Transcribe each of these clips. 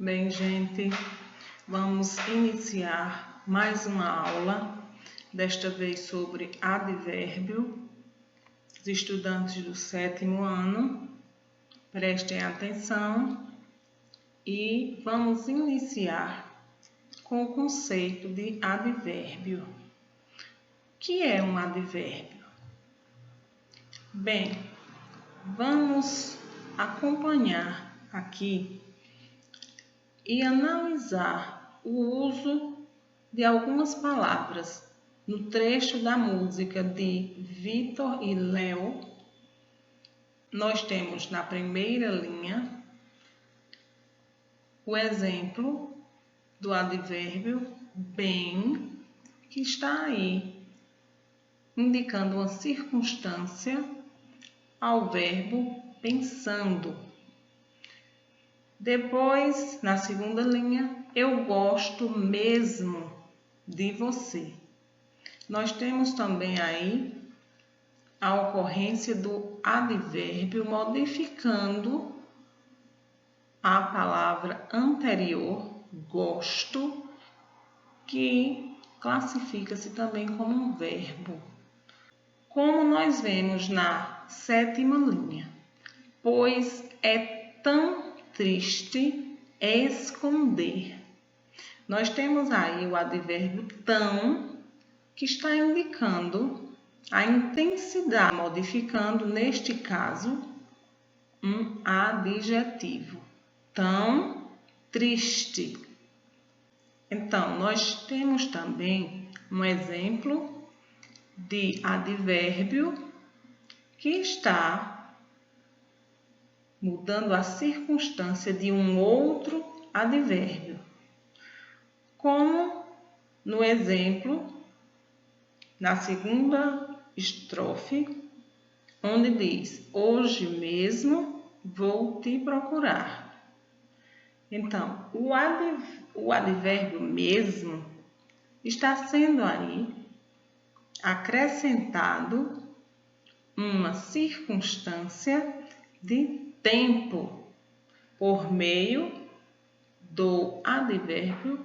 Bem, gente, vamos iniciar mais uma aula, desta vez sobre advérbio. Os estudantes do 7º ano, prestem atenção e vamos iniciar com o conceito de advérbio. O que é um advérbio? Bem, vamos acompanhar aqui e analisar o uso de algumas palavras no trecho da música de Vitor e Léo. Nós temos na primeira linha o exemplo do advérbio bem, que está aí indicando uma circunstância ao verbo pensando. Depois, na segunda linha, eu gosto mesmo de você. Nós temos também aí a ocorrência do advérbio modificando a palavra anterior, gosto, que classifica-se também como um verbo. Como nós vemos na 7ª linha, pois é tão triste esconder. Nós temos aí o advérbio tão, que está indicando a intensidade, modificando, neste caso, um adjetivo. Tão triste. Então, nós temos também um exemplo de advérbio que está mudando a circunstância de um outro advérbio, como no exemplo, na segunda estrofe, onde diz, hoje mesmo vou te procurar. Então, o advérbio mesmo está sendo aí acrescentado uma circunstância de tempo por meio do advérbio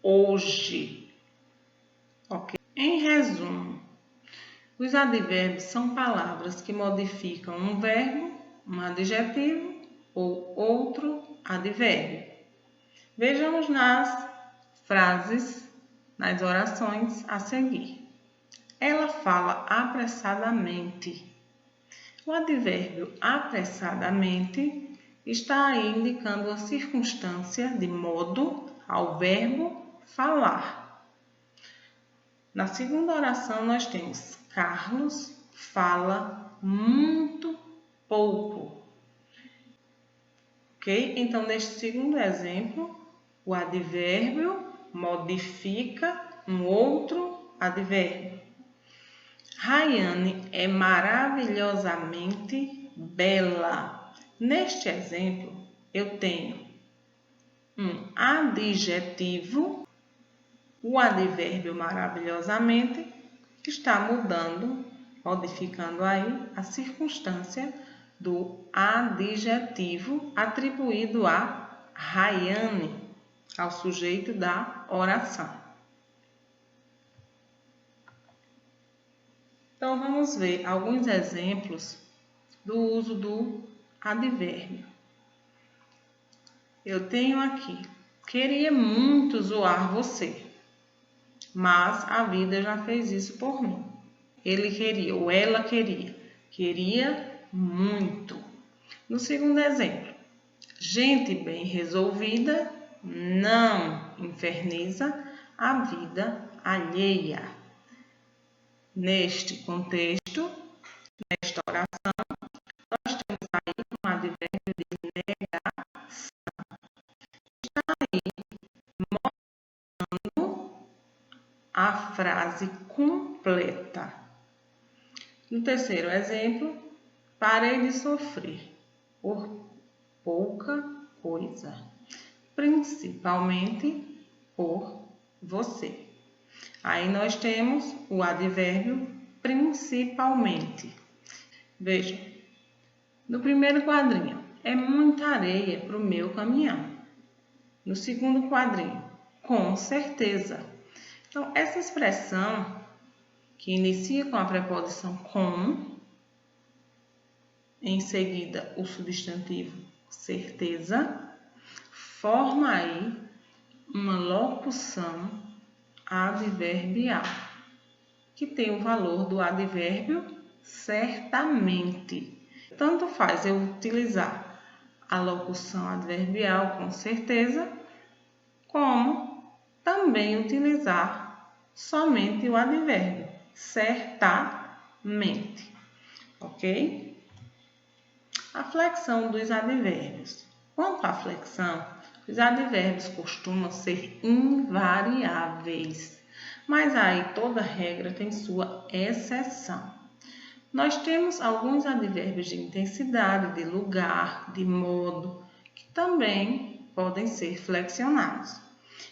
hoje. Ok? Em resumo, os advérbios são palavras que modificam um verbo, um adjetivo ou outro advérbio. Vejamos nas frases, nas orações a seguir. Ela fala apressadamente. O advérbio apressadamente está aí indicando a circunstância de modo ao verbo falar. Na segunda oração nós temos Carlos fala muito pouco. Ok? Então, neste segundo exemplo, o advérbio modifica um outro advérbio. Rayane é maravilhosamente bela. Neste exemplo, eu tenho um adjetivo, o advérbio maravilhosamente está mudando, modificando aí a circunstância do adjetivo atribuído a Rayane, ao sujeito da oração. Então, vamos ver alguns exemplos do uso do advérbio. Eu tenho aqui, queria muito zoar você, mas a vida já fez isso por mim. Ele queria, ou ela queria muito. No segundo exemplo, gente bem resolvida não inferniza a vida alheia. Neste contexto, nesta oração, nós temos aí um advérbio de negação. Está aí mostrando a frase completa. No terceiro exemplo, parei de sofrer por pouca coisa, principalmente por você. Aí nós temos o advérbio principalmente. Vejam, no primeiro quadrinho, é muita areia para o meu caminhão. No segundo quadrinho, com certeza. Então, essa expressão que inicia com a preposição com, em seguida o substantivo certeza, forma aí uma locução adverbial, que tem o valor do advérbio certamente. Tanto faz eu utilizar a locução adverbial com certeza, como também utilizar somente o advérbio certamente, ok? A flexão dos advérbios. Quanto à flexão, os advérbios costumam ser invariáveis, mas aí toda regra tem sua exceção. Nós temos alguns advérbios de intensidade, de lugar, de modo, que também podem ser flexionados.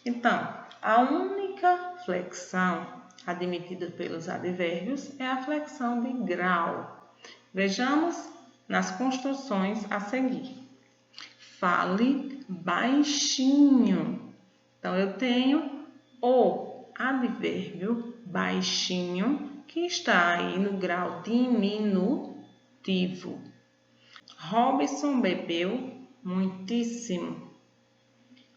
Então, a única flexão admitida pelos advérbios é a flexão de grau. Vejamos nas construções a seguir. Fale baixinho. Então, eu tenho o advérbio baixinho, que está aí no grau diminutivo. Robson bebeu muitíssimo.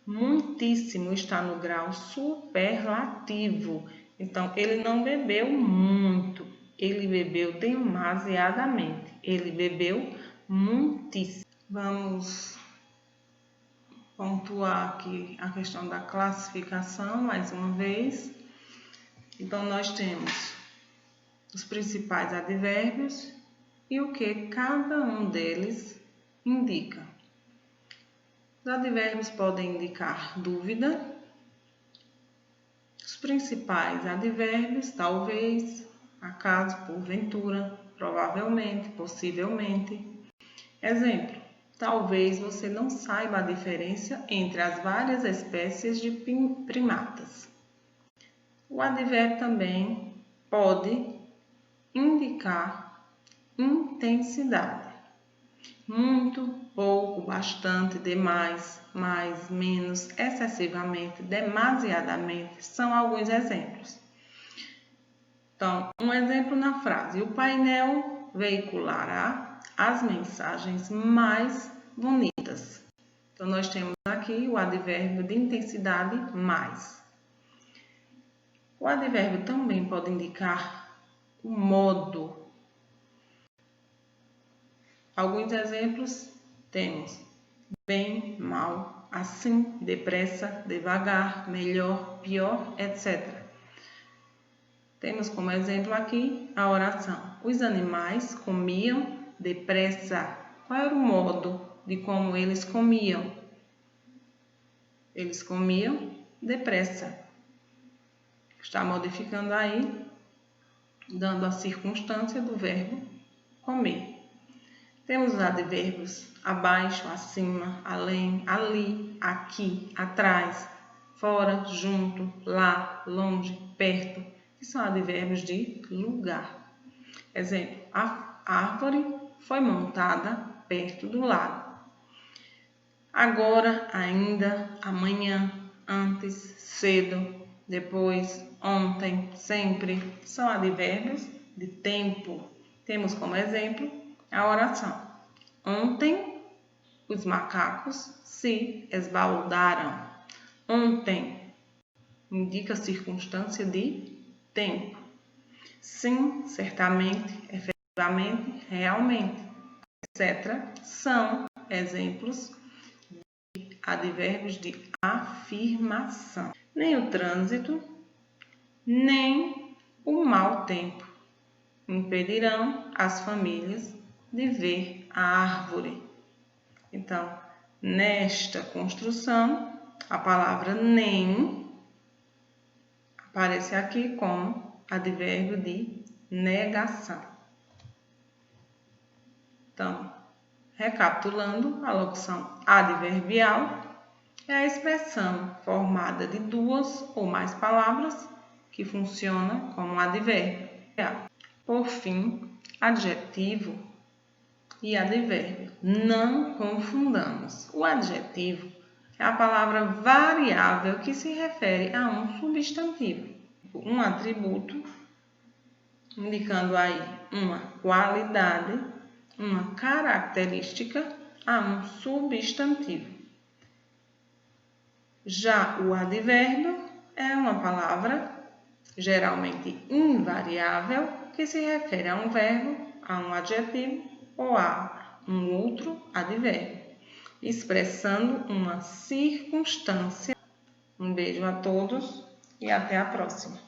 Muitíssimo está no grau superlativo. Então, ele não bebeu muito, ele bebeu demasiadamente. Ele bebeu muitíssimo. Vamos pontuar aqui a questão da classificação mais uma vez. Então, nós temos os principais advérbios e o que cada um deles indica. Os advérbios podem indicar dúvida. Os principais advérbios, talvez, acaso, porventura, provavelmente, possivelmente. Exemplo: talvez você não saiba a diferença entre as várias espécies de primatas. O advérbio também pode indicar intensidade. Muito, pouco, bastante, demais, mais, menos, excessivamente, demasiadamente, são alguns exemplos. Então, um exemplo na frase: o painel veiculará as mensagens mais bonitas. Então, nós temos aqui o advérbio de intensidade mais. O advérbio também pode indicar o modo. Alguns exemplos temos: bem, mal, assim, depressa, devagar, melhor, pior, etc. Temos como exemplo aqui a oração: os animais comiam depressa. Qual era o modo de como eles comiam? Eles comiam depressa. Está modificando aí, dando a circunstância do verbo comer. Temos os advérbios abaixo, acima, além, ali, aqui, atrás, fora, junto, lá, longe, perto, que são advérbios de lugar. Exemplo: a árvore foi montada perto do lago. Agora, ainda, amanhã, antes, cedo, depois, ontem, sempre, são advérbios de tempo. Temos como exemplo a oração: ontem os macacos se esbaldaram. Ontem indica circunstância de tempo. Sim, certamente, efetivamente, realmente, etc. são exemplos de advérbios de afirmação. Nem o trânsito, nem o mau tempo impedirão as famílias de ver a árvore. Então, nesta construção, a palavra nem aparece aqui como advérbio de negação. Então, recapitulando, a locução adverbial é a expressão formada de duas ou mais palavras que funciona como advérbio. Por fim, adjetivo e advérbio. Não confundamos. O adjetivo é a palavra variável, que se refere a um substantivo, um atributo, indicando aí uma qualidade, uma característica a um substantivo. Já o advérbio é uma palavra geralmente invariável, que se refere a um verbo, a um adjetivo ou a um outro advérbio, expressando uma circunstância. Um beijo a todos e até a próxima.